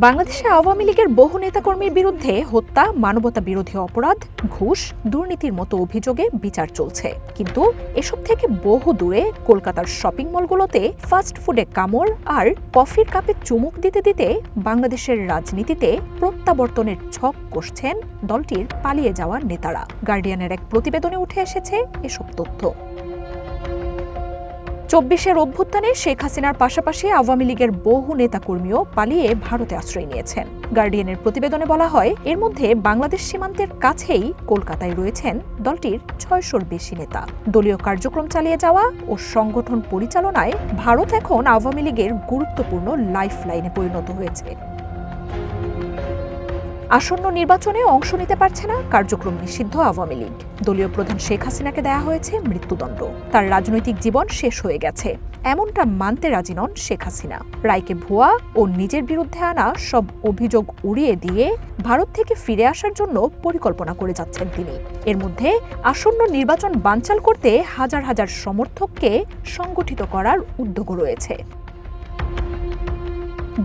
বাংলাদেশে আওয়ামী লীগের বহু নেতাকর্মীর বিরুদ্ধে হত্যা, মানবতা বিরোধী অপরাধ, ঘুষ, দুর্নীতির মতো অভিযোগে বিচার চলছে। কিন্তু এসব থেকে বহু দূরে কলকাতার শপিং মলগুলোতে ফাস্ট ফুডে কামড় আর কফির কাপে চুমুক দিতে দিতে বাংলাদেশের রাজনীতিতে প্রত্যাবর্তনের ছক কষছেন দলটির পালিয়ে যাওয়া নেতারা। গার্ডিয়ানের এক প্রতিবেদনে উঠে এসেছে এসব তথ্য। ২৪-এর অভ্যুত্থানে শেখ হাসিনার পাশাপাশি আওয়ামী লীগের বহু নেতাকর্মীও পালিয়ে ভারতে আশ্রয় নিয়েছেন। গার্ডিয়ানের প্রতিবেদনে বলা হয়, এর মধ্যে বাংলাদেশ সীমান্তের কাছেই কলকাতায় রয়েছেন দলটির ৬০০-র বেশি নেতা। দলীয় কার্যক্রম চালিয়ে যাওয়া ও সংগঠন পরিচালনায় ভারত এখন আওয়ামী লীগের গুরুত্বপূর্ণ লাইফ লাইনে পরিণত হয়েছে। আসন্ন নির্বাচনে অংশ নিতে পারছে না, কার্যক্রম নিষিদ্ধ আওয়ামী লীগ। দলীয় প্রধান শেখ হাসিনাকে দেয়া হয়েছে মৃত্যুদণ্ড। তার রাজনৈতিক জীবন শেষ হয়ে গেছে, এমনটা মানতে রাজি নন শেখ হাসিনা। রায়কে ভুয়া ও নিজের বিরুদ্ধে আনা সব অভিযোগ উড়িয়ে দিয়ে ভারত থেকে ফিরে আসার জন্য পরিকল্পনা করে যাচ্ছেন তিনি। এর মধ্যে আসন্ন নির্বাচন বানচাল করতে হাজার হাজার সমর্থককে সংগঠিত করার উদ্যোগও রয়েছে।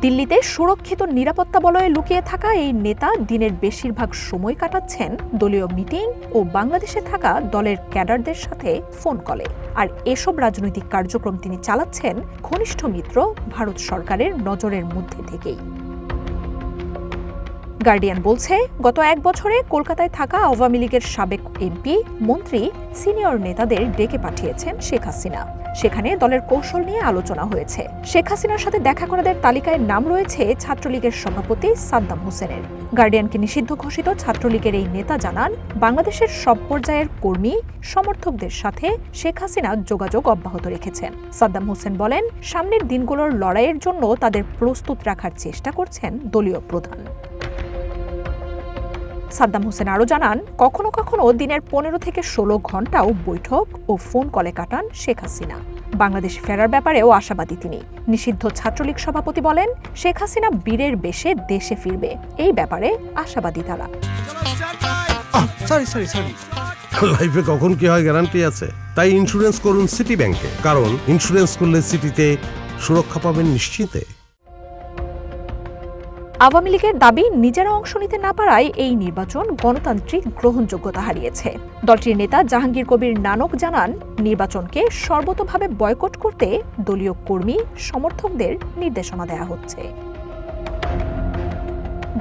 দিল্লিতে সুরক্ষিত নিরাপত্তা বলয়ে লুকিয়ে থাকা এই নেতা দিনের বেশিরভাগ সময় কাটাচ্ছেন দলীয় মিটিং ও বাংলাদেশে থাকা দলের ক্যাডারদের সাথে ফোন কলে। আর এসব রাজনৈতিক কার্যক্রম তিনি চালাচ্ছেন ঘনিষ্ঠ মিত্র ভারত সরকারের নজরের মধ্যে থেকেই। গার্ডিয়ান বলছে, গত এক বছরে কলকাতায় থাকা আওয়ামী লীগের সাবেক এমপি, মন্ত্রী, সিনিয়র নেতাদের ডেকে পাঠিয়েছেন শেখ হাসিনা। সেখানে দলের কৌশল নিয়ে আলোচনা হয়েছে। শেখ হাসিনার সাথে দেখা করাদের তালিকায় নাম রয়েছে ছাত্রলীগের সভাপতি সাদ্দাম হোসেনের। গার্ডিয়ানকে নিষিদ্ধ ঘোষিত ছাত্রলীগের এই নেতা জানান, বাংলাদেশের সব পর্যায়ের কর্মী, সমর্থকদের সাথে শেখ হাসিনা যোগাযোগ অব্যাহত রেখেছেন। সাদ্দাম হোসেন বলেন, সামনের দিনগুলোর লড়াইয়ের জন্য তাদের প্রস্তুত রাখার চেষ্টা করছেন দলীয় প্রধান। সাদ্দাম হোসেন আরও জানান, কখনো কখনো দিনের ১৫ থেকে ১৬ ঘণ্টাও বৈঠক ও ফোন কলে কাটান শেখ হাসিনা। বাংলাদেশে ফেরার ব্যাপারেও আশাবাদী তিনি। নিষিদ্ধ ছাত্রলীগ সভাপতি বলেন, শেখ হাসিনা বীরের বেশে দেশে ফিরবে, এই ব্যাপারে আশাবাদী তারা। লাইফে কখন কি হয় গ্যারান্টি আছে? তাই ইন্স্যুরেন্স করুন সিটি ব্যাংকে, কারণ ইন্স্যুরেন্স করলে সিটিতে সুরক্ষা পাবেন নিশ্চিতে। আওয়ামী লীগের দাবি, নিজেরা অংশ নিতে না পারায় এই নির্বাচন গণতান্ত্রিক গ্রহণযোগ্যতা হারিয়েছে। দলটির নেতা জাহাঙ্গীর কবির নানক জানান, নির্বাচনকে সর্বতোভাবে বয়কট করতে দলীয় কর্মী, সমর্থকদের নির্দেশনা দেওয়া হচ্ছে।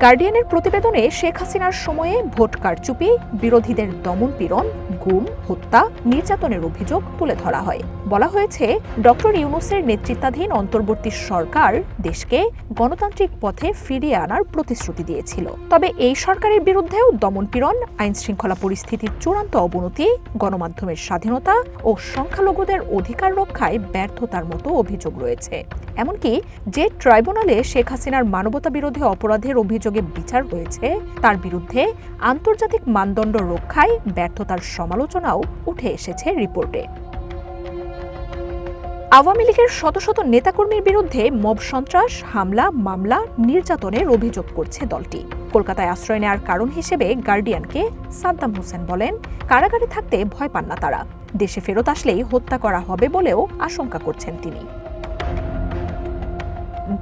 গার্ডিয়ানের প্রতিবেদনে শেখ হাসিনার সময়ে ভোট কারচুপি, বিরোধীদের দমন-পীড়ন, গুম, হত্যা, নির্যাতনের অভিযোগ তুলে ধরা হয়। বলা হয়েছে, ডক্টর ইউনূসের নেতৃত্বাধীন অন্তর্বর্তী সরকার দেশকে গণতান্ত্রিক পথে ফিরিয়ে আনার প্রতিশ্রুতি দিয়েছিল। তবে এই সরকারের বিরুদ্ধেও দমন-পীড়ন, আইনশৃঙ্খলা পরিস্থিতির চূড়ান্ত অবনতি, গণমাধ্যমের স্বাধীনতা ও সংখ্যালঘুদের অধিকার রক্ষায় ব্যর্থতার মতো অভিযোগ রয়েছে। এমনকি যে ট্রাইব্যুনালে শেখ হাসিনার মানবতা বিরোধী অপরাধের অভিযোগে বিচার হয়েছে, তার বিরুদ্ধে আন্তর্জাতিক মানদণ্ড রক্ষায় ব্যর্থতার সমালোচনাও উঠে এসেছে রিপোর্টে। আওয়ামী লীগের শত শত নেতাকর্মীর বিরুদ্ধে মব সন্ত্রাস, হামলা, মামলা, নির্যাতনের অভিযোগ করছে দলটি। কলকাতায় আশ্রয় নেওয়ার কারণ হিসেবে গার্ডিয়ানকে সাদ্দাম হোসেন বলেন, কারাগারে থাকতে ভয় পান না তারা, দেশে ফেরত আসলেই হত্যা করা হবে বলেও আশঙ্কা করছেন তিনি।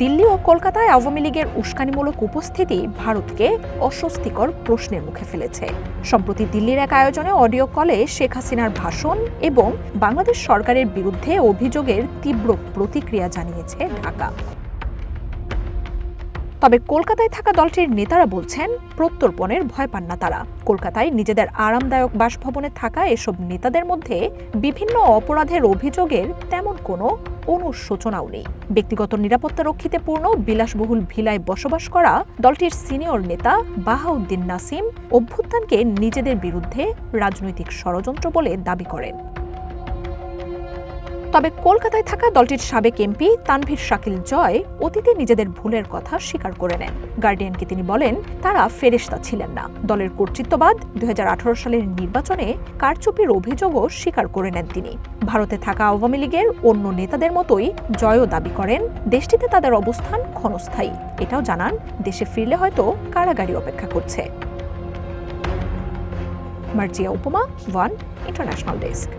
দিল্লি ও কলকাতায় আওয়ামী লীগের উস্কানিমূলক উপস্থিতি ভারতকে অস্বস্তিকর প্রশ্নের মুখে ফেলেছে। সম্প্রতি দিল্লির এক আয়োজনে অডিও কলে শেখ হাসিনার ভাষণ এবং বাংলাদেশ সরকারের বিরুদ্ধে অভিযোগের তীব্র প্রতিক্রিয়া জানিয়েছে ঢাকা। তবে কলকাতায় থাকা দলটির নেতারা বলছেন, প্রত্যর্পণের ভয় পান না তারা। কলকাতায় নিজেদের আরামদায়ক বাসভবনে থাকা এসব নেতাদের মধ্যে বিভিন্ন অপরাধের অভিযোগের তেমন কোনো অনুশোচনাও নেই। ব্যক্তিগত নিরাপত্তা রক্ষিতে পূর্ণ বিলাসবহুল ভিলায় বসবাস করা দলটির সিনিয়র নেতা বাহাউদ্দিন নাসিম অভ্যুত্থানকে নিজেদের বিরুদ্ধে রাজনৈতিক ষড়যন্ত্র বলে দাবি করেন। তবে কলকাতায় থাকা দলটির সাবেক এমপি তানভীর শাকিল জয় অতীতে নিজেদের ভুলের কথা স্বীকার করে নেন। গার্ডিয়ানকে তিনি বলেন, তারা ফেরেশতা ছিলেন না। দলের কর্তৃত্ববাদ, ২০১৮ সালের নির্বাচনে কারচুপির অভিযোগও স্বীকার করে নেন তিনি। ভারতে থাকা আওয়ামী লীগের অন্য নেতাদের মতোই জয়ও দাবি করেন, দেশটিতে তাদের অবস্থান ক্ষণস্থায়ী। এটাও জানান, দেশে ফিরলে হয়তো কারাগারি অপেক্ষা করছে। মার্জিয়া উপমা, ওয়ান ইন্টারন্যাশনাল ডেস্ক।